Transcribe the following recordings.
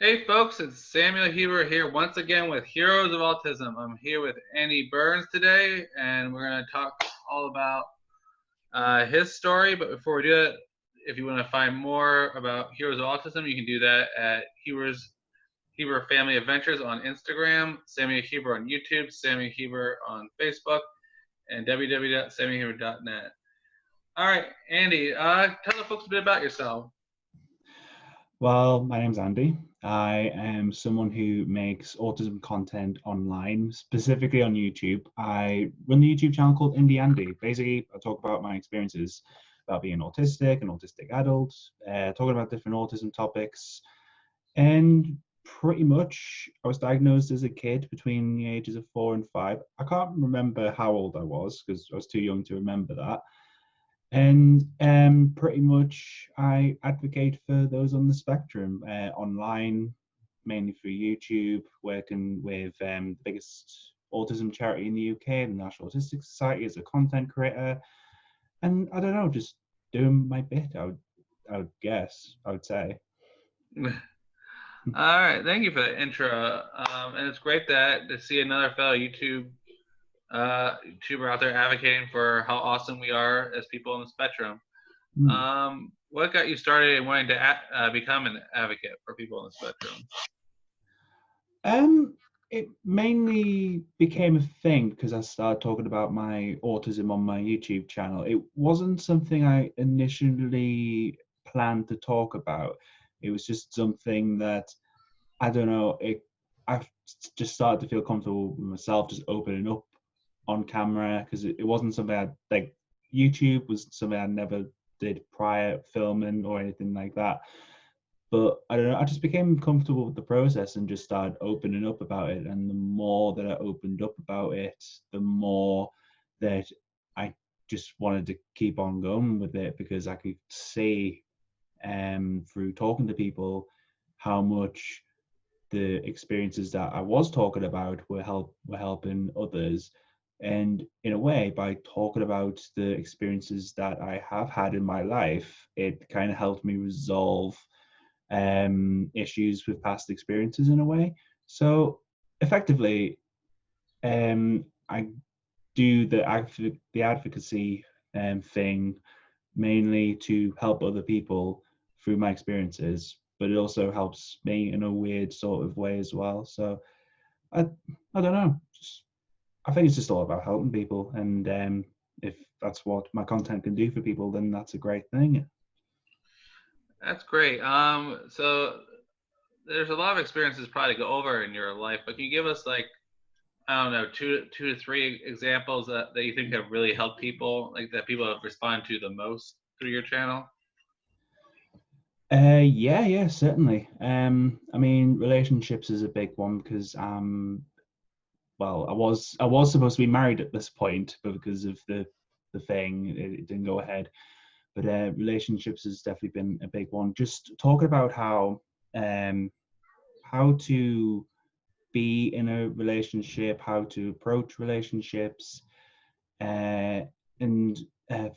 Hey folks, it's Samuel Huber here once again with Heroes of Autism. I'm here with Andy Burns today, and we're going to talk all about his story. But before we do it, if you want to find more about Heroes of Autism, you can do that at Huber Family Adventures on Instagram, Samuel Huber on YouTube, Samuel Huber on Facebook, and www.samuelhuber.net. All right, Andy, tell the folks a bit about yourself. Well, my name's Andy. I am someone who makes autism content online, specifically on YouTube. I run the YouTube channel called Indie Andy. Basically, I talk about my experiences about being autistic, an autistic adult, talking about different autism topics. And pretty much, I was diagnosed as a kid between the ages of 4 and 5. I can't remember how old I was because I was too young to remember that. And pretty much, I advocate for those on the spectrum online, mainly through YouTube, working with the biggest autism charity in the UK, the National Autistic Society, as a content creator. And I don't know, just doing my bit, I would guess, I would say. All right, thank you for the intro. And it's great to see another fellow YouTuber out there advocating for how awesome we are as people on the spectrum. Hmm. What got you started in wanting to become an advocate for people on the spectrum? Um, it mainly became a thing because I started talking about my autism on my YouTube channel. It wasn't something I initially planned to talk about. It was just something that I don't know. I just started to feel comfortable with myself just opening up on camera because it wasn't something I like. YouTube was something I never did prior filming or anything like that. But I don't know, I just became comfortable with the process and just started opening up about it. And the more that I opened up about it, the more that I just wanted to keep on going with it because I could see through talking to people how much the experiences that I was talking about were helping others. And in a way, by talking about the experiences that I have had in my life, it kind of helped me resolve issues with past experiences in a way. So effectively, I do the advocacy thing mainly to help other people through my experiences, but it also helps me in a weird sort of way as well. So I I don't know. I think it's just all about helping people, and if that's what my content can do for people, then that's a great thing. That's great. So there's a lot of experiences probably to go over in your life, but can you give us like I don't know two to three examples that you think have really helped people, like that people have responded to the most through your channel? Yeah, certainly. I mean, relationships is a big one because well, I was supposed to be married at this point, but because of the thing, it didn't go ahead. But relationships has definitely been a big one. Just talking about um how to be in a relationship, how to approach relationships, uh, and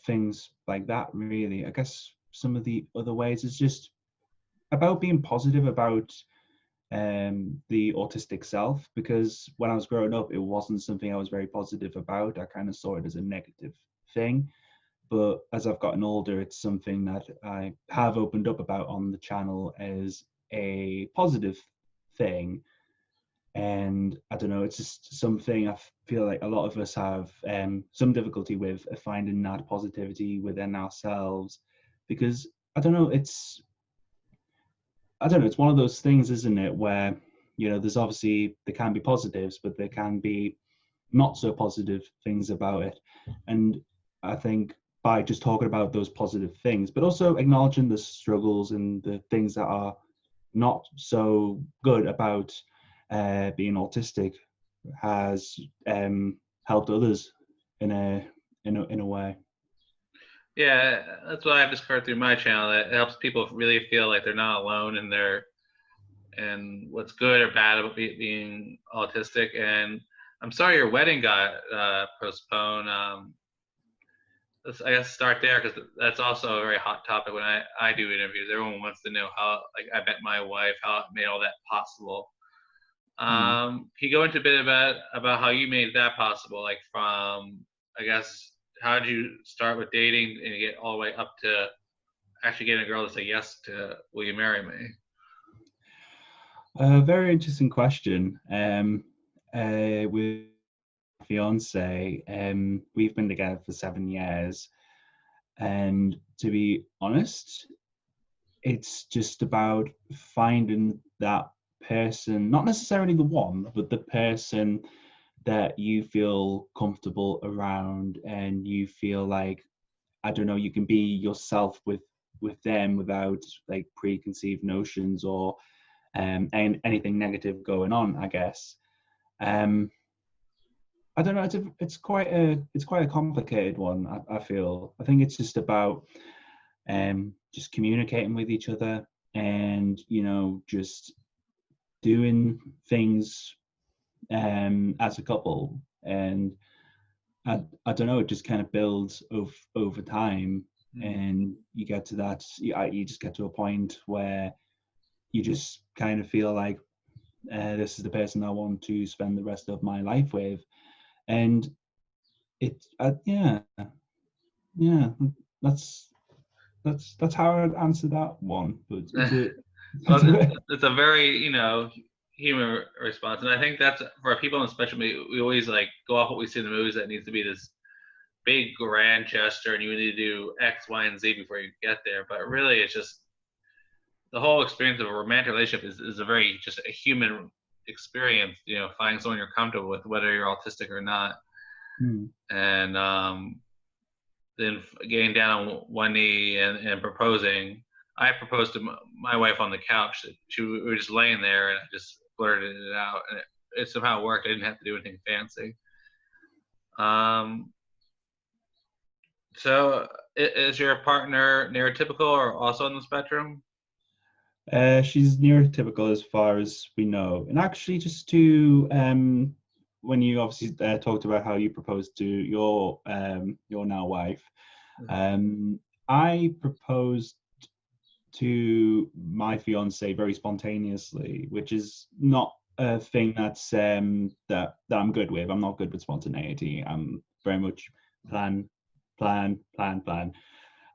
things like that. Really, I guess some of the other ways is just about being positive about the autistic self, because when I was growing up, it wasn't something I was very positive about. I kind of saw it as a negative thing. But as I've gotten older, it's something that I have opened up about on the channel as a positive thing. And I don't know, it's just something I feel like a lot of us have some difficulty with finding that positivity within ourselves, because I don't know, it's one of those things, isn't it, where, you know, there's obviously, there can be positives, but there can be not so positive things about it. And I think by just talking about those positive things, but also acknowledging the struggles and the things that are not so good about being autistic, has helped others in a way. Yeah, that's what I've discovered through my channel. That it helps people really feel like they're not alone in their and what's good or bad about being autistic. And I'm sorry your wedding got postponed. let's, I guess, start there because that's also a very hot topic when I do interviews. Everyone wants to know how, like, I met my wife, how it made all that possible. Mm. Can you go into a bit about how you made that possible? Like, from, I guess, how did you start with dating and get all the way up to actually getting a girl to say yes to will you marry me? Very interesting question. With my fiance, we've been together for 7 years, and to be honest, it's just about finding that person, not necessarily the one, but the person that you feel comfortable around, and you feel like, I don't know, you can be yourself with them without like preconceived notions or and anything negative going on, I guess. um I don't know, it's quite a complicated one. I feel, I think it's just about just communicating with each other, and just doing things as a couple. And I don't know, it just kind of builds over time, Mm. and you get to that, you just get to a point where you just kind of feel like, this is the person I want to spend the rest of my life with. And yeah, yeah, that's that's how I'd answer that one. But is it? Well, it's a very, human response, and I think that's for people in spectrum. We always like go off what we see in the movies that needs to be this big grand gesture, and you need to do X, Y, and Z before you get there. But really, it's just the whole experience of a romantic relationship is a very just a human experience. Finding someone you're comfortable with, whether you're autistic or not, Hmm. and then getting down on one knee and proposing. I proposed to my wife on the couch. We were just laying there, and I just blurted it out, and it somehow worked. I didn't have to do anything fancy. Um, so, is your partner neurotypical or also on the spectrum? She's neurotypical as far as we know. And actually, just to when you obviously talked about how you proposed to your now wife, um, I proposed to my fiance very spontaneously, which is not a thing that I'm good with. I'm not good with spontaneity. I'm very much plan, plan.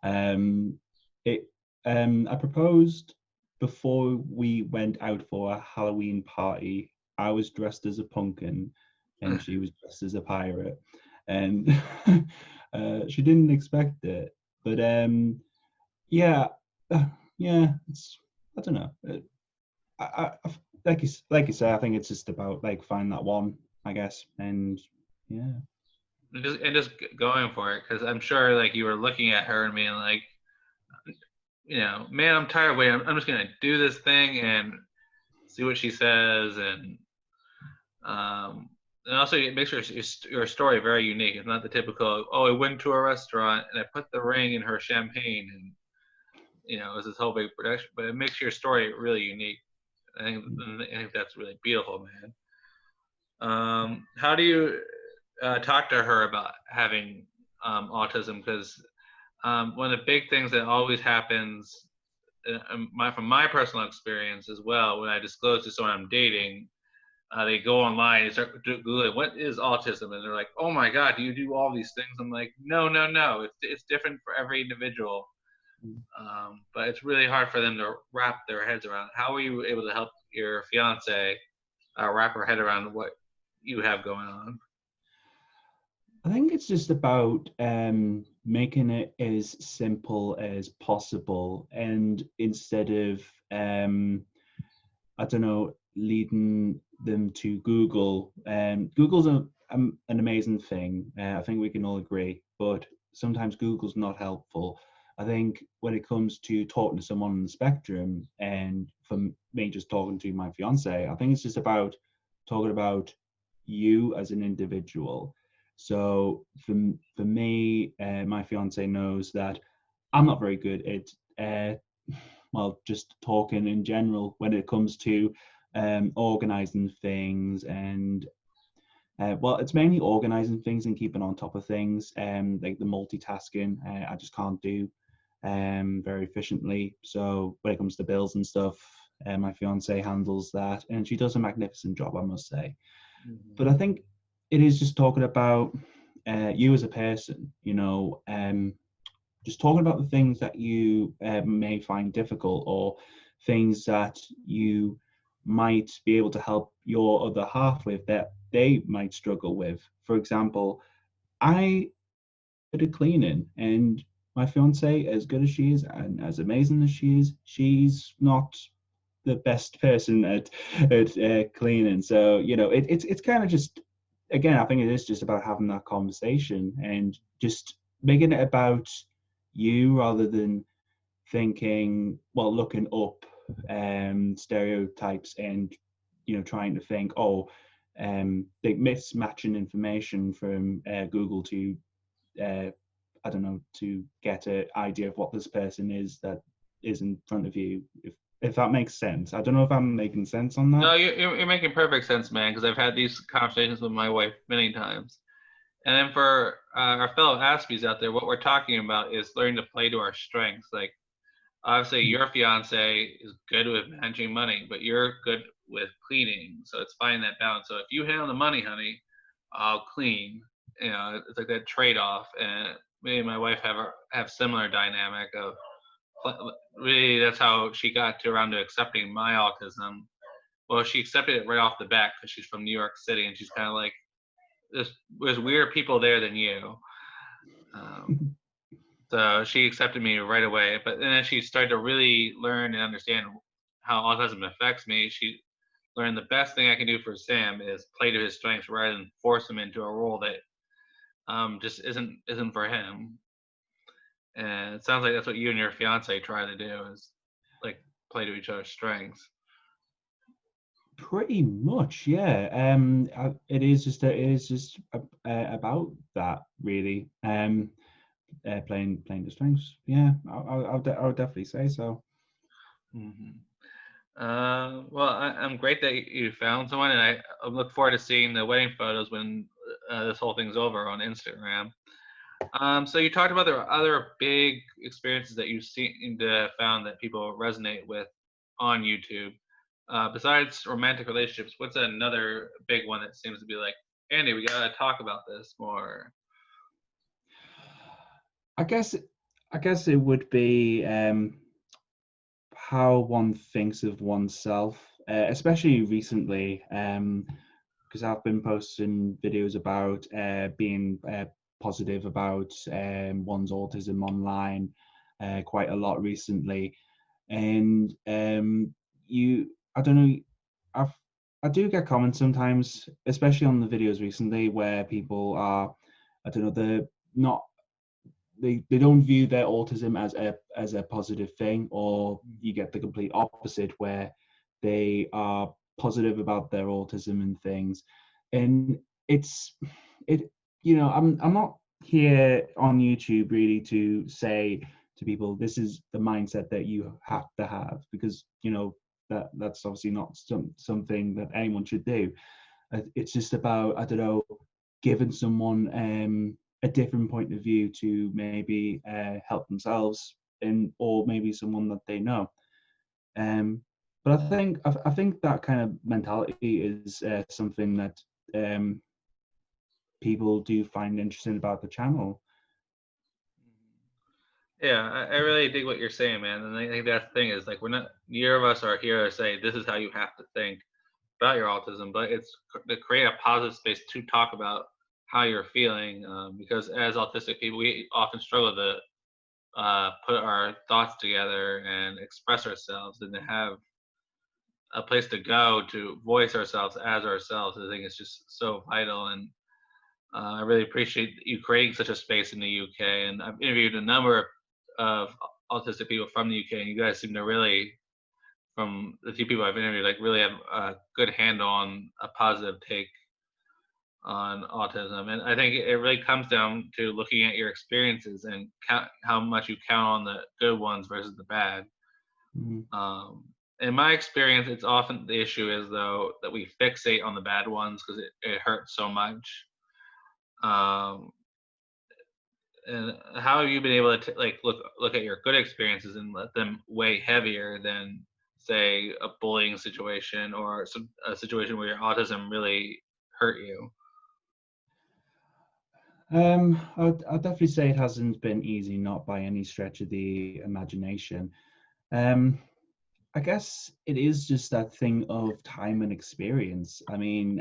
Um, it I proposed before we went out for a Halloween party. I was dressed as a pumpkin, and she was dressed as a pirate, and she didn't expect it. But yeah, uh, yeah, it's, I don't know. Like you say, I think it's just about like finding that one, I guess, and yeah. And just going for it, because I'm sure like you were looking at her and being like, man, I'm tired of waiting. I'm just gonna do this thing and see what she says, um, and also it makes your story very unique. It's not the typical, oh, I went to a restaurant and I put the ring in her champagne, and it was this whole big production. But it makes your story really unique. I think that's really beautiful, man. How do you talk to her about having autism? Because one of the big things that always happens, from my personal experience as well, when I disclose to someone I'm dating, they go online and start googling what is autism, and they're like, "Oh my God, do you do all these things?" I'm like, "No, no, no. It's different for every individual." But it's really hard for them to wrap their heads around. How were you able to help your fiance wrap her head around what you have going on? I think it's just about making it as simple as possible, and instead of I don't know, leading them to Google. Google's an amazing thing. I think we can all agree, but sometimes Google's not helpful. I think when it comes to talking to someone on the spectrum, and for me just talking to my fiance, I think it's just about talking about you as an individual. So for me, my fiance knows that I'm not very good at well, just talking in general when it comes to organizing things, and Well, it's mainly organizing things and keeping on top of things, like the multitasking. I just can't do very efficiently. So when it comes to bills and stuff, my fiance handles that, and she does a magnificent job, I must say. But I think it is just talking about you as a person, just talking about the things that you may find difficult, or things that you might be able to help your other half with that they might struggle with. For example, I did cleaning, and my fiance, as good as she is and as amazing as she is, she's not the best person at cleaning. So it's kind of just, again, I think it is just about having that conversation and just making it about you rather than thinking, well, looking up stereotypes and trying to think, oh, they mismatching information from Google to I don't know, to get an idea of what this person is that is in front of you, if that makes sense. I don't know if I'm making sense on that. No, you're making perfect sense, man, because I've had these conversations with my wife many times. And then for our fellow Aspies out there, what we're talking about is learning to play to our strengths. Like, obviously, your fiance is good with managing money, but you're good with cleaning. So it's finding that balance. So if you handle the money, honey, I'll clean. It's like that trade-off. And me and my wife have similar dynamic of really that's how she got to around to accepting my autism. Well, she accepted it right off the bat because she's from New York City, and she's kind of like, there's weird people there than you. So she accepted me right away. But then as she started to really learn and understand how autism affects me, she learned the best thing I can do for Sam is play to his strengths rather than force him into a role that just isn't for him. And it sounds like that's what you and your fiance try to do is like play to each other's strengths. Pretty much, yeah. It is just about that, really. Playing the strengths. Yeah, I would definitely say so. Mm-hmm. Well, I'm great that you found someone, and I look forward to seeing the wedding photos when this whole thing's over on Instagram. So you talked about the other big experiences that you've seen to found that people resonate with on YouTube. Besides romantic relationships, what's another big one that seems to be like, Andy, we gotta talk about this more? I guess I guess it would be how one thinks of oneself, especially recently, because I've been posting videos about being positive about one's autism online quite a lot recently, and I don't know, I've I do get comments sometimes, especially on the videos recently, where people are, I don't know, they're not they don't view their autism as a positive thing, or you get the complete opposite where they are positive about their autism and things. And it's it I'm not here on YouTube really to say to people this is the mindset that you have to have, because that's obviously not something that anyone should do. It's just about, I don't know, giving someone a different point of view to maybe help themselves, or maybe someone that they know. But I think that kind of mentality is something that people do find interesting about the channel. Yeah, I really dig what you're saying, man. And I think that's the thing is like we're not neither of us are here to say this is how you have to think about your autism, but it's to create a positive space to talk about how you're feeling. Because as autistic people, we often struggle to put our thoughts together and express ourselves, and to have a place to go to voice ourselves as ourselves. I think it's just so vital, and I really appreciate you creating such a space in the UK. And I've interviewed a number of autistic people from the UK, and you guys seem to really, from the few people I've interviewed, like really have a good handle on a positive take on autism. And I think it really comes down to looking at your experiences and count how much you count on the good ones versus the bad. Mm. in my experience, it's often the issue is though that we fixate on the bad ones because it hurts so much. Um, and how have you been able to like look at your good experiences and let them weigh heavier than say a bullying situation or a situation where your autism really hurt you? I'd definitely say it hasn't been easy, not by any stretch of the imagination. Um, I guess it is just that thing of time and experience. I mean,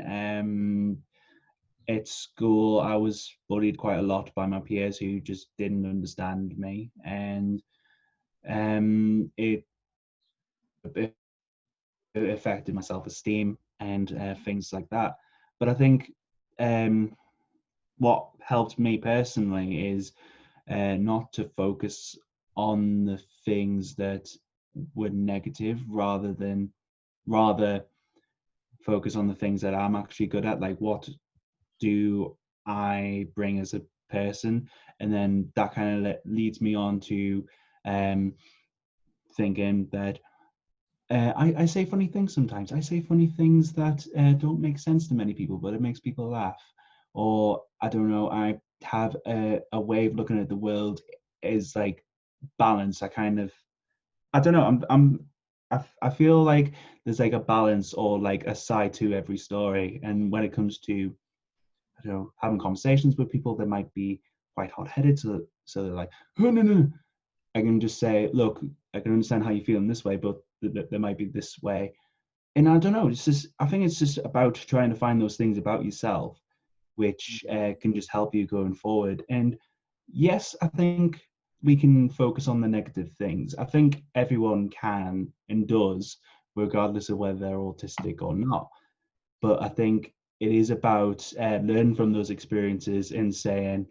at school, I was bullied quite a lot by my peers who just didn't understand me, and it affected my self-esteem and things like that. But I think what helped me personally is not to focus on the things that were negative rather focus on the things that I'm actually good at, like what do I bring as a person, and then that kind of leads me on to um, thinking that I say funny things sometimes. I say funny things that don't make sense to many people, but it makes people laugh. Or I don't know, I have a way of looking at the world is like balance. I don't know. I feel like there's like a balance or like a side to every story. And when it comes to, I don't know, having conversations with people that might be quite hot-headed, so they're like, oh, no, no. I can just say, look, I can understand how you feel in this way, but there might be this way. And I don't know. It's just, I think it's just about trying to find those things about yourself which can just help you going forward. And yes, I think we can focus on the negative things. I think everyone can and does, regardless of whether they're autistic or not. But I think it is about learning from those experiences and saying,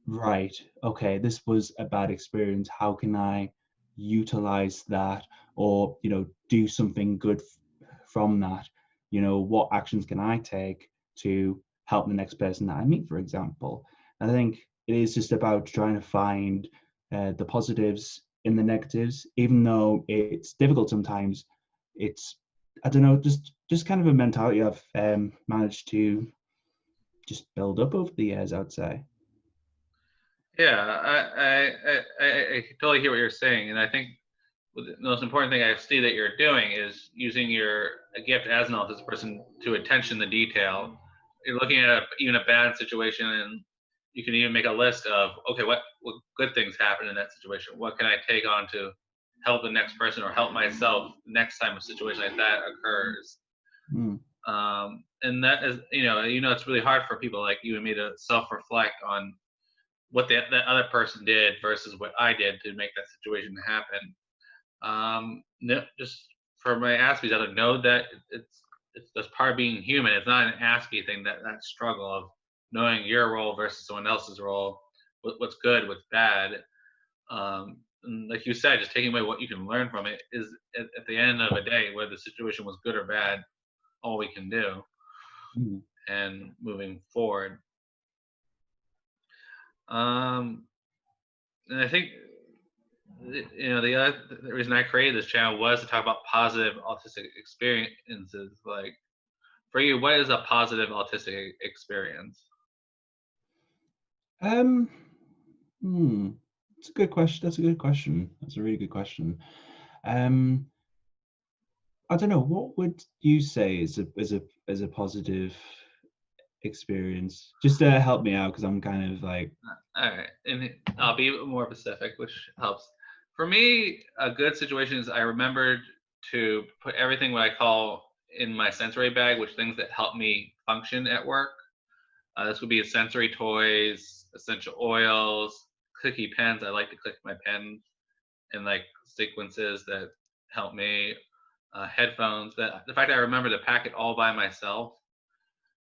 right, okay, this was a bad experience. How can I utilize that or, do something good from that? What actions can I take to help the next person that I meet, for example? I think it is just about trying to find the positives in the negatives, even though it's difficult sometimes. It's, I don't know, just kind of a mentality I've managed to just build up over the years, I would say. Yeah, I totally hear what you're saying, and I think the most important thing I see that you're doing is using your a gift as an autistic person to attention the detail. You're looking at even a bad situation, and you can even make a list of okay, what good things happen in that situation. What can I take on to help the next person or help myself next time a situation like that occurs? Mm, And that is, it's really hard for people like you and me to self-reflect on what that other person did versus what I did to make that situation happen. No, just for my Aspies out there, know that it's that's part of being human. It's not an Aspie thing. That struggle of knowing your role versus someone else's role, what's good, what's bad. And like you said, just taking away what you can learn from it is at the end of the day, whether the situation was good or bad, all we can do. mm. And moving forward, um, and I think the reason I created this channel was to talk about positive autistic experiences. Like for you, what is a positive autistic experience? Um, hmm. It's a good question. That's a good question. That's a really good question. Um, I don't know. What would you say is a positive experience? Just to help me out, because I'm kind of like, All right, and I'll be more specific, which helps. For me, a good situation is I remembered to put everything what I call in my sensory bag, which things that help me function at work. This would be sensory toys, essential oils, clicky pens. I like to click my pen in like sequences that help me. Headphones. That the fact that I remember to pack it all by myself,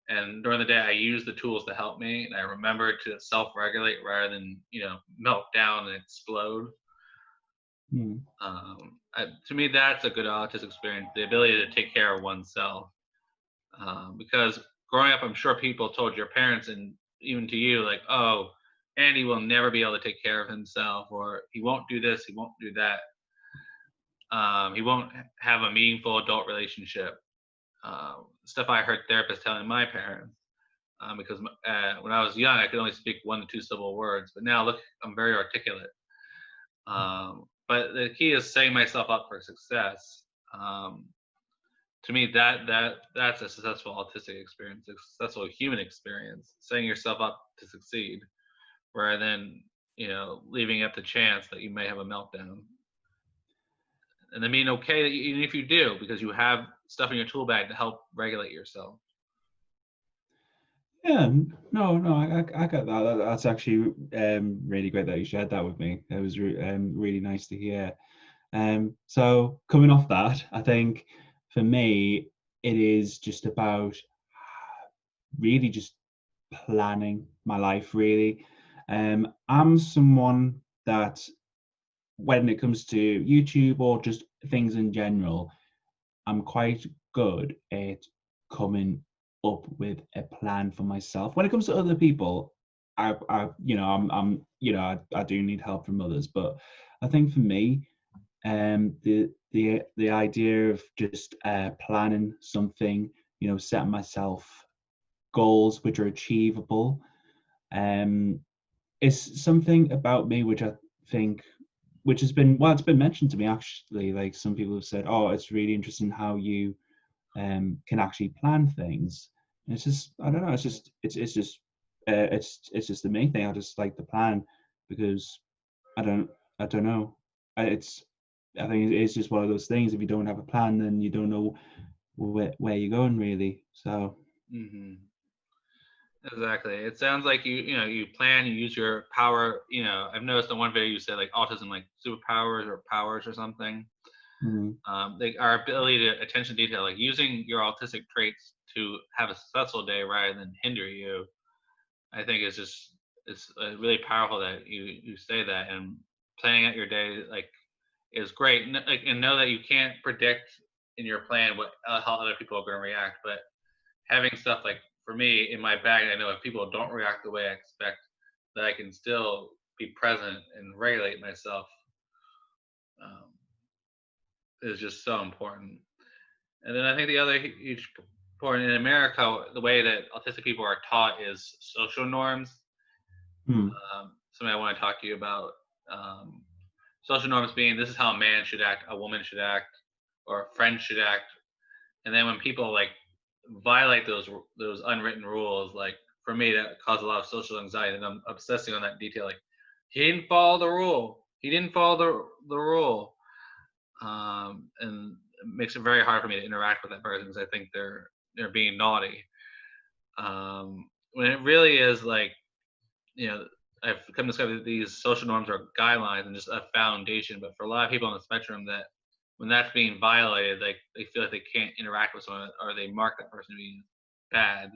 and during the day I use the tools to help me, and I remember to self-regulate rather than melt down and explode. hmm, To me, that's a good autism experience. The ability to take care of oneself. Because growing up, I'm sure people told your parents and even to you, like, "Oh, Andy will never be able to take care of himself," or "He won't do this, he won't do that." He won't have a meaningful adult relationship. Stuff I heard therapists telling my parents. Because when I was young, I could only speak 1 to 2 syllable words, but now look, I'm very articulate. But the key is setting myself up for success. Um, to me, that's a successful autistic experience, a successful human experience, setting yourself up to succeed, rather than leaving up to chance that you may have a meltdown, and then being okay that even if you do, because you have stuff in your tool bag to help regulate yourself. Yeah, no, I get that. That's actually really great that you shared that with me. It was really nice to hear. So coming off that, I think for me, it is just about really just planning my life, really. I'm someone that when it comes to YouTube or just things in general, I'm quite good at coming up with a plan for myself. When it comes to other people, I do need help from others, but I think for me, the idea of just planning something, setting myself goals which are achievable, um, is something about me which I think which has been well, it's been mentioned to me actually. Like some people have said, "Oh, it's really interesting how you can actually plan things." And it's just I don't know. It's just the main thing. I just like to plan because I don't I don't know. It's I think it's just one of those things. If you don't have a plan, then you don't know where you're going really. So. Hmm. Exactly. It sounds like you plan, you use your power. I've noticed in one video you said like autism, like superpowers or powers or something. Mm, Like our ability to attention to detail, like using your autistic traits to have a successful day rather than hinder you. I think it's really powerful that you say that, and planning out your day like is great. And know that you can't predict in your plan how other people are going to react, but having stuff like for me in my bag, I know if people don't react the way I expect, that I can still be present and regulate myself, um, is just so important. And then I think the other huge point in America, the way that autistic people are taught is social norms. mm, Something I want to talk to you about. Um, Social norms being this is how a man should act, a woman should act, or a friend should act. And then when people like violate those unwritten rules, like for me that caused a lot of social anxiety, and I'm obsessing on that detail. Like he didn't follow the rule. He didn't follow the rule, and it makes it very hard for me to interact with that person because I think they're being naughty. When it really is like you know. I've come to discover that these social norms are guidelines and just a foundation, but for a lot of people on the spectrum, that when that's being violated, like they feel like they can't interact with someone, or they mark that person being bad.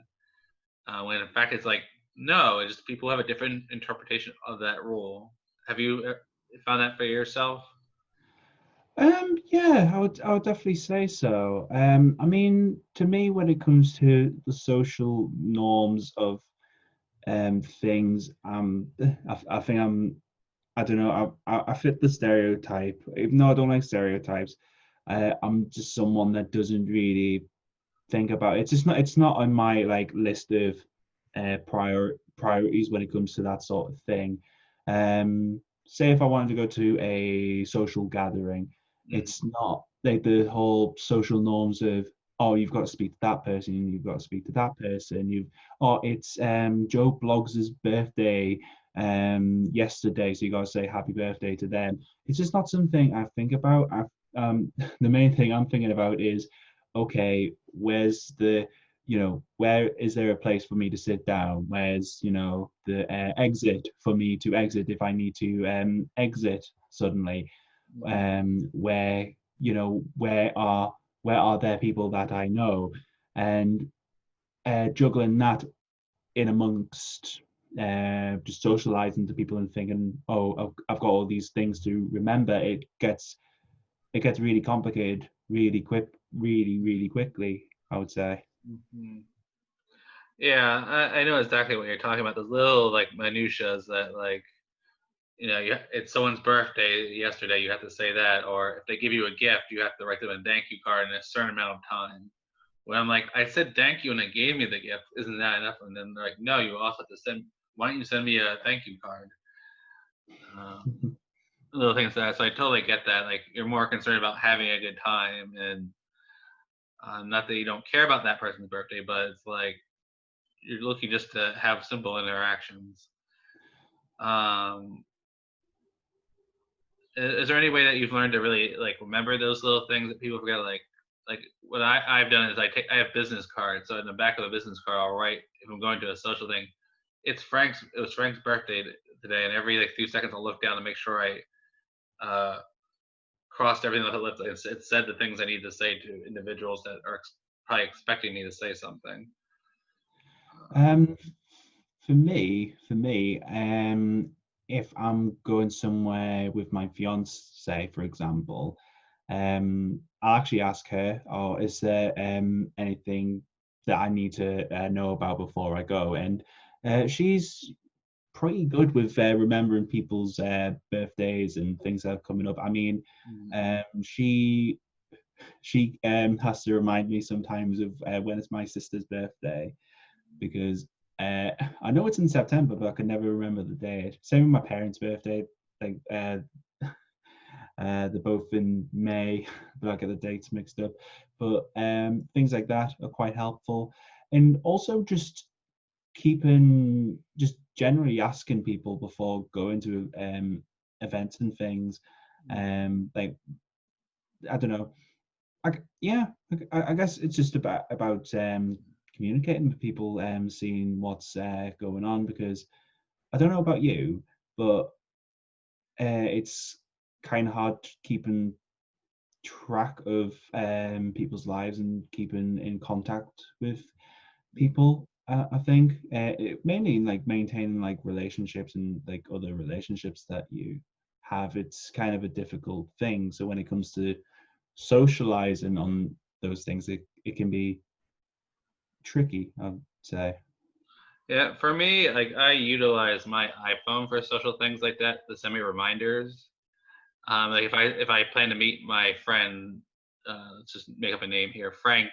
When in fact it's like no, it's just people have a different interpretation of that rule. Have you found that for yourself? yeah, I would definitely say so. I mean, to me, when it comes to the social norms of things, I think I don't know, I fit the stereotype. Even though I don't like stereotypes, I'm just someone that doesn't really think about it. It's not on my like list of priorities when it comes to that sort of thing. Say if I wanted to go to a social gathering, Mm, it's not like the whole social norms of oh you've got to speak to that person, you've got to speak to that person, you've oh it's Joe Bloggs's birthday yesterday, so you got to say happy birthday to them. It's just not something I think about. The main thing I'm thinking about is okay, where's the where is there a place for me to sit down? Where's the exit for me to exit if I need to exit suddenly? mm, Where where are there people that I know? And juggling that in amongst just socializing to people and thinking, oh, I've got all these things to remember. It gets really complicated really really quickly, I would say. mhm. Yeah, I know exactly what you're talking about. Those little like minutiae that like it's someone's birthday yesterday, you have to say that, or if they give you a gift, you have to write them a thank you card in a certain amount of time. When I'm like, I said thank you and they gave me the gift, isn't that enough? And then they're like, no, you also have to send. Why don't you send me a thank you card? Um, Little things like that. So I totally get that. Like you're more concerned about having a good time, and not that you don't care about that person's birthday, but it's like you're looking just to have simple interactions. Um, is there any way that you've learned to really like remember those little things that people forget? Like what I've done is I have business cards. So in the back of the business card, I'll write if I'm going to a social thing. It was Frank's birthday today, and every like few seconds I'll look down to make sure I uh, crossed everything off the list. It said the things I need to say to individuals that are probably expecting me to say something. Um, for me, if I'm going somewhere with my fiance, for example, I'll actually ask her, "Oh, is there anything that I need to know about before I go?" And she's pretty good with remembering people's birthdays and things that are coming up. I mean, Mm. she has to remind me sometimes of when it's my sister's birthday because I know it's in September, but I can never remember the date. Same with my parents' birthday. Like they're both in May, but I get the dates mixed up. But things like that are quite helpful, and also just generally asking people before going to events and things. Like I don't know. Yeah, I guess it's just about communicating with people, seeing what's going on. Because I don't know about you, but it's kind of hard keeping track of people's lives and keeping in contact with people. I think mainly in like maintaining like relationships and like other relationships that you have, it's kind of a difficult thing. So when it comes to socializing on those things, it can be tricky, I'd say. Yeah, for me, like I utilize my iPhone for social things like that to send me reminders. Like if I plan to meet my friend, let's just make up a name here, Frank,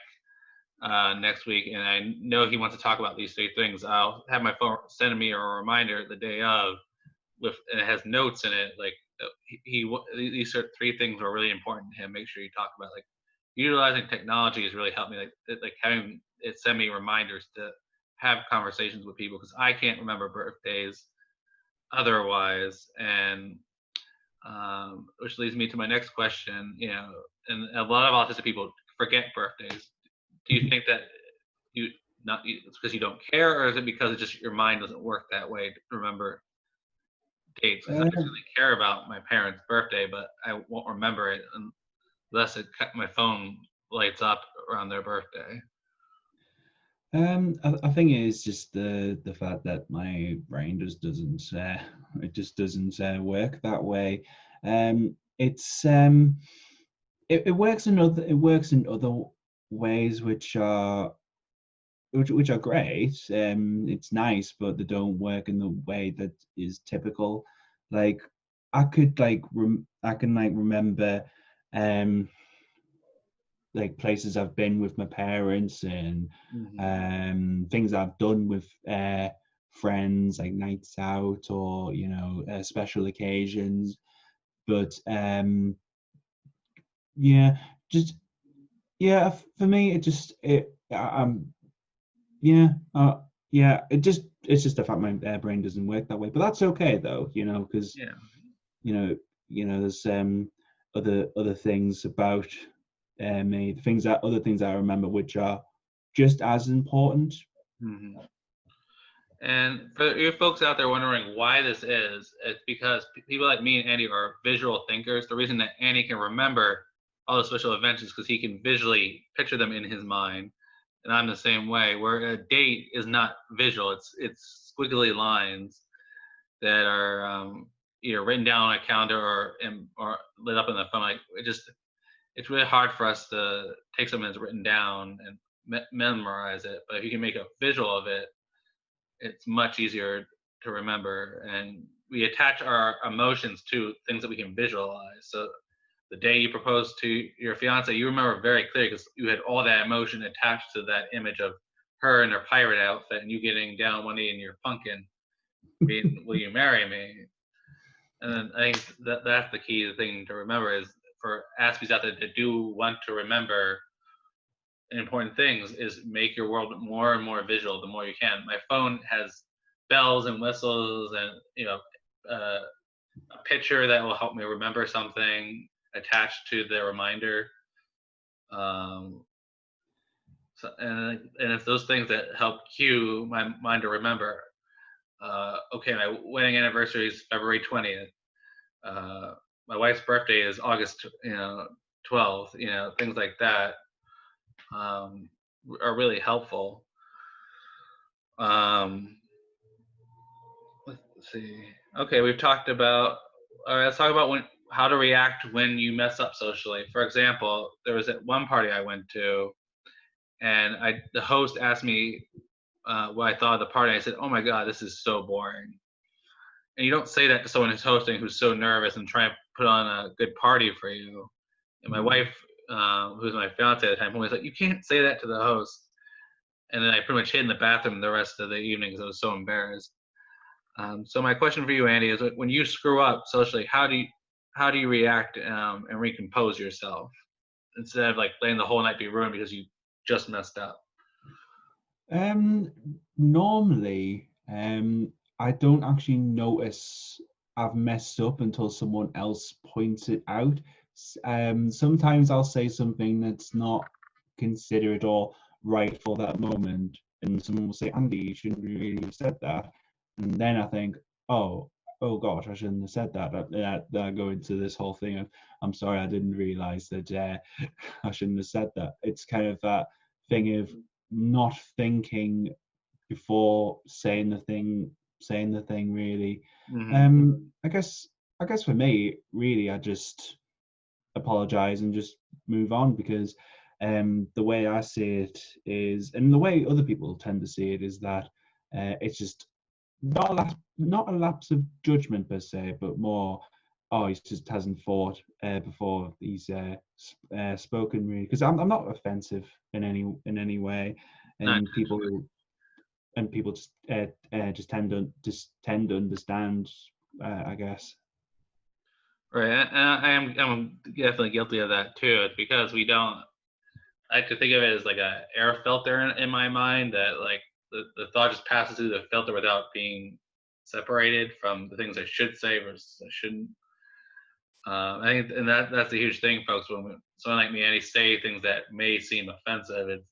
next week, and I know he wants to talk about these three things, I'll have my phone send me a reminder the day of, with and it has notes in it. Like these are three things are really important to him. Make sure you talk about like utilizing technology has really helped me. Like having it send me reminders to have conversations with people because I can't remember birthdays otherwise, and which leads me to my next question. And a lot of autistic people forget birthdays. Do you think that you not it's because you don't care, or is it because it's just your mind doesn't work that way to remember dates? Because I Um, certainly care about my parents' birthday, but I won't remember it unless my phone lights up around their birthday. I think it is just the fact that my brain just doesn't it just doesn't work that way. It's it works in other ways which are great. It's nice, but they don't work in the way that is typical. Like I can like remember um like places I've been with my parents and Mm-hmm. things I've done with friends, like nights out or special occasions. But yeah, just yeah, for me, it just it yeah yeah it's just the fact my brain doesn't work that way. But that's okay though, because Yeah. you know there's other things about me, things that other things that I remember which are just as important. Mm-hmm. And for you folks out there wondering why this is, it's because people like me and Andy are visual thinkers. The reason that Andy can remember all the special events is because he can visually picture them in his mind. And I'm the same way, where a date is not visual, it's squiggly lines that are either written down on a calendar or lit up on the phone. Like it's really hard for us to take something that's written down and memorize it. But if you can make a visual of it, it's much easier to remember. And we attach our emotions to things that we can visualize. So the day you proposed to your fiance, you remember very clearly because you had all that emotion attached to that image of her in her pirate outfit and you getting down on one knee and you're punking, being, "Will you marry me?" And then I think that's the key thing to remember is for Aspies out there that do want to remember important things is make your world more and more visual the more you can. My phone has bells and whistles and a picture that will help me remember something attached to the reminder. Um, and it's those things that help cue my mind to remember. Okay, my wedding anniversary is February 20th. My wife's birthday is August 12th. Things like that are really helpful. Let's see. Okay, we've talked about. All right, let's talk about how to react when you mess up socially. For example, there was at one party I went to, and the host asked me what I thought of the party. I said, "Oh my god, this is so boring." And you don't say that to someone who's hosting who's so nervous and trying to put on a good party for you. And my wife, who's my fiance at the time, was like, "You can't say that to the host." And then I pretty much hid in the bathroom the rest of the evening because I was so embarrassed. So my question for you, Andy, is when you screw up socially, how do you react and recompose yourself instead of like letting the whole night be ruined because you just messed up? Normally, I don't actually notice I've messed up until someone else points it out. Sometimes I'll say something that's not considered or right for that moment, and someone will say, "Andy, you shouldn't really have said that." And then I think, oh gosh, I shouldn't have said that. That I go into this whole thing of, "I'm sorry, I didn't realize that I shouldn't have said that." It's kind of that thing of not thinking before saying the thing really. Mm-hmm. I guess for me really I just apologize and just move on, because the way I see it is, and the way other people tend to see it, is that it's just not a lapse of judgment per se, but more, oh, he just hasn't thought before he's spoken, really, because I'm not offensive in any way, Not and people just tend to understand, I guess. right. I'm definitely guilty of that too. It's because we don't. I like to think of it as like a air filter in my mind that like the thought just passes through the filter without being separated from the things I should say versus I shouldn't. I think, and that's a huge thing, folks. When someone like me, Andy, say things that may seem offensive, it's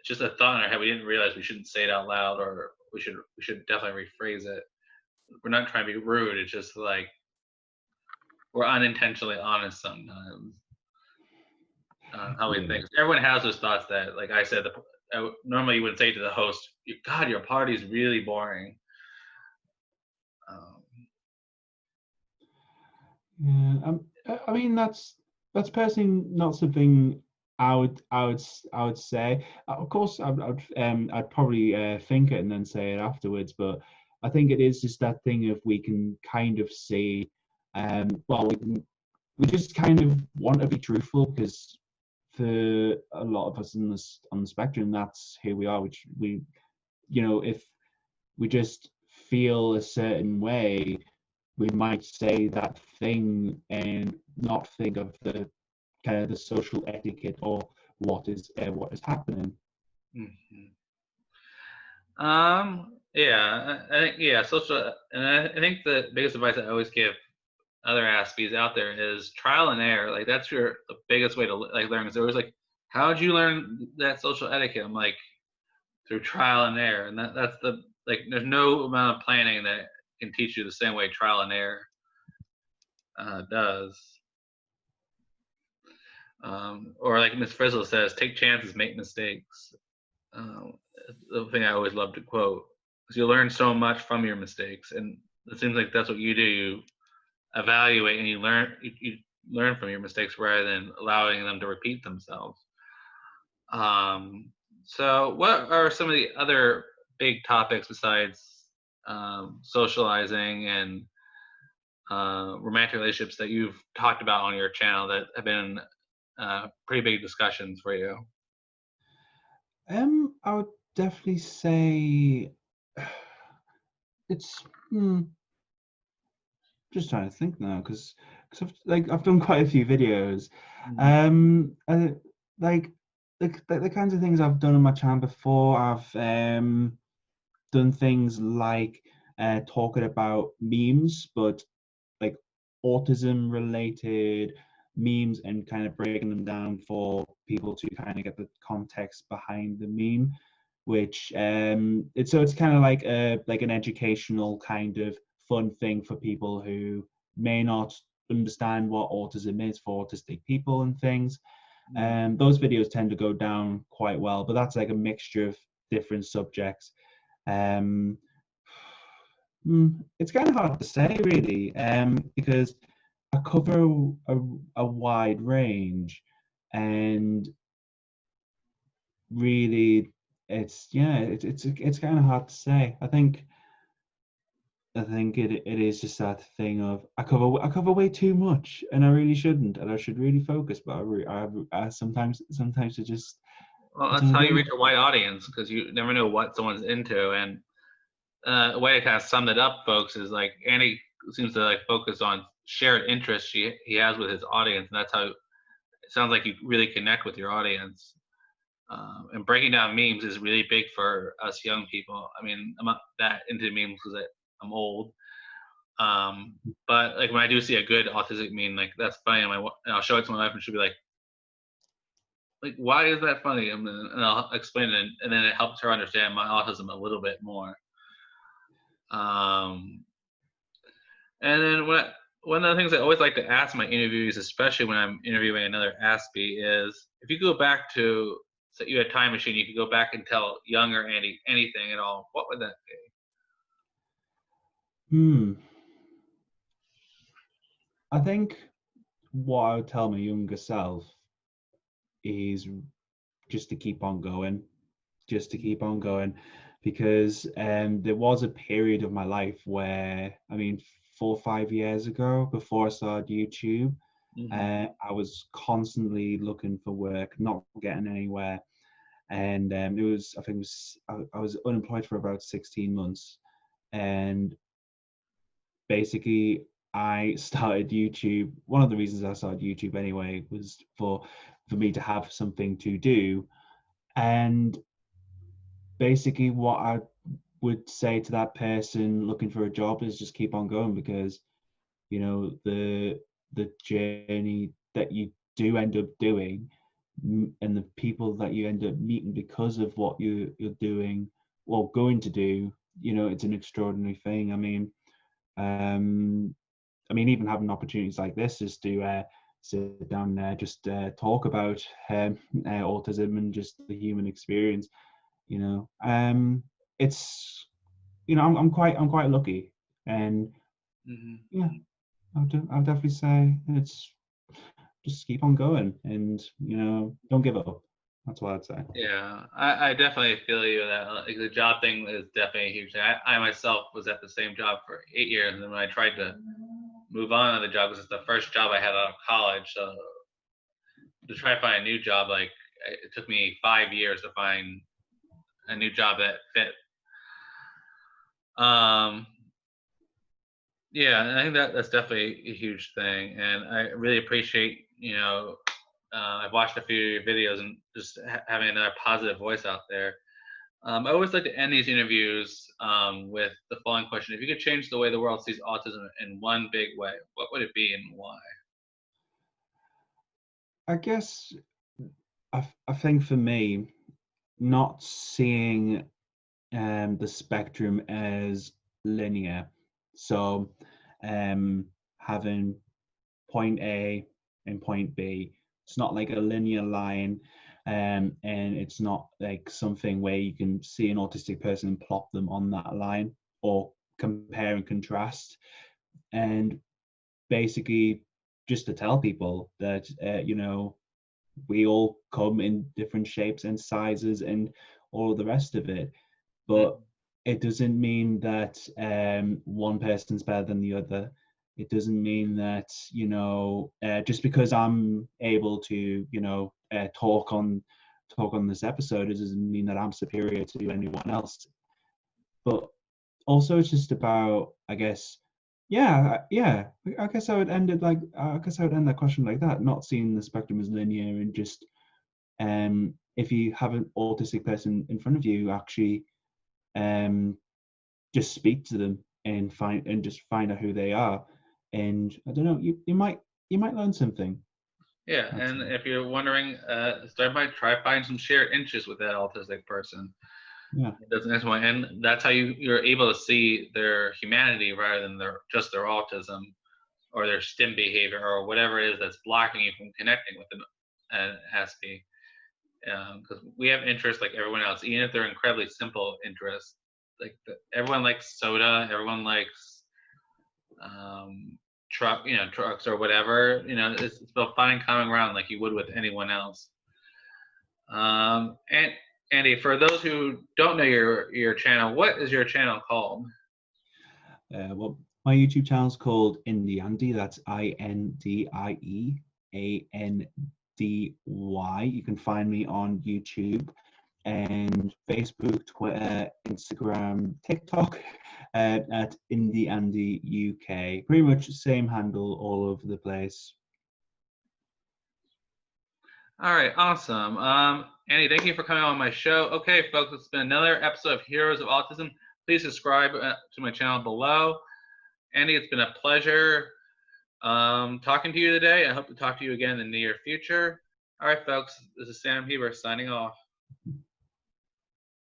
just a thought in our head. We didn't realize we shouldn't say it out loud, or we should definitely rephrase it. We're not trying to be rude. It's just like we're unintentionally honest sometimes. How we Yeah. think. Everyone has those thoughts that, like I said, normally you would say to the host, "God, your party's really boring." Um, Yeah, I mean that's personally not something I would say. Of course, I'd probably think it and then say it afterwards. But I think it is just that thing of we can kind of see, well, we just kind of want to be truthful, because for a lot of us on the spectrum, that's who we are. Which if we just feel a certain way, we might say that thing and not think of the kind of the social etiquette or what is happening. mhm. Yeah, I think social, and I think the biggest advice I always give other Aspies out there is trial and error. Like that's the biggest way to like learn. Because they're always like, "How'd you learn that social etiquette?" I'm like, through trial and error, and that's the like. There's no amount of planning that can teach you the same way trial and error does. Or like Miss Frizzle says, take chances, make mistakes. Um, the thing I always love to quote, because you learn so much from your mistakes, and it seems like that's what you do. You evaluate and you learn. You learn from your mistakes rather than allowing them to repeat themselves. Um, so, what are some of the other big topics besides socializing and romantic relationships that you've talked about on your channel that have been pretty big discussions for you? I would definitely say it's just trying to think now because I've done quite a few videos. Mm. Um, uh, like the kinds of things I've done on my channel before. I've done things like talking about memes, but like autism related memes, and kind of breaking them down for people to kind of get the context behind the meme, which it's kind of like an educational kind of fun thing for people who may not understand what autism is for autistic people and things. Mm. Those videos tend to go down quite well, but that's like a mixture of different subjects. um it's kind of hard to say really, because I cover a wide range, and really, it's kind of hard to say. I think it is just that thing of I cover way too much, and I really shouldn't, and I should really focus. But I sometimes Well, I that's don't how you do. reach a wide audience because you never know what someone's into. And a way to kind of sum it up, folks, is like Andy seems to like focus on shared interests he has with his audience, and that's how it sounds like you really connect with your audience. And breaking down memes is really big for us young people. I mean, I'm not that into memes because I'm old. But like when I do see a good autistic meme, like that's funny, and I'll show it to my wife, and she'll be like, why is that funny? And I'll explain it, and then it helps her understand my autism a little bit more. Um, and then one of the things I always like to ask my interviewees, especially when I'm interviewing another Aspie, is if you go back to, say you had a time machine, you could go back and tell younger Andy anything at all, what would that be? Hmm. I think what I would tell my younger self is just to keep on going, just to keep on going, because there was a period of my life where, I mean, 4 or 5 years ago, before I started YouTube, Mm-hmm. I was constantly looking for work, not getting anywhere, and I was unemployed for about 16 months, and basically I started YouTube. One of the reasons I started YouTube anyway was for me to have something to do. And basically what I would say to that person looking for a job is just keep on going, because the journey that you do end up doing, and the people that you end up meeting because of what you're doing or going to do, it's an extraordinary thing. Um even having opportunities like this is to sit down there, just talk about autism and just the human experience. You know, it's I'm quite lucky, and Mm-hmm. yeah, I'll definitely say it's just keep on going, and don't give up. That's what I'd say. Yeah, I definitely feel you that like the job thing is definitely a huge thing. I myself was at the same job for 8 years, and then when I tried to move on to the job, because it's the first job I had out of college, so to try to find a new job, like it took me 5 years to find a new job that fit. Um, yeah, and I think that's definitely a huge thing, and I really appreciate I've watched a few of your videos and just having another positive voice out there. I always like to end these interviews with the following question: if you could change the way the world sees autism in one big way, what would it be and why? I guess I think for me, not seeing the spectrum as linear. So, having point A and point B, it's not like a linear line, and it's not like something where you can see an autistic person and plot them on that line, or compare and contrast. And basically, just to tell people that we all come in different shapes and sizes and all the rest of it, but Mm. it doesn't mean that one person's better than the other. It doesn't mean that, just because I'm able to, talk on this episode, it doesn't mean that I'm superior to anyone else. But also, it's just about, I guess, yeah. I guess I would end it like, I guess I would end that question like that, not seeing the spectrum as linear, and just, if you have an autistic person in front of you, actually, just speak to them and just find out who they are, and I don't know, you might learn something. Yeah, That's and it. if you're wondering, start by try find some shared interests with that autistic person. Yeah, That's the next one, and that's how you're able to see their humanity rather than their autism or their STEM behavior or whatever it is that's blocking you from connecting with them. It has to be because we have interests like everyone else, even if they're incredibly simple interests. Like everyone likes soda, everyone likes trucks or whatever. It's about finding common ground like you would with anyone else. And Andy, for those who don't know your channel, what is your channel called? well, my YouTube channel is called Indie Andy. That's INDIEANDY. You can find me on YouTube and Facebook, Twitter, Instagram, TikTok, at Indie Andy UK. Pretty much the same handle all over the place. All right, awesome. Andy, thank you for coming on my show. Okay, folks, it's been another episode of Heroes of Autism. Please subscribe to my channel below. Andy, it's been a pleasure talking to you today. I hope to talk to you again in the near future. All right, folks, this is Sam Heber signing off.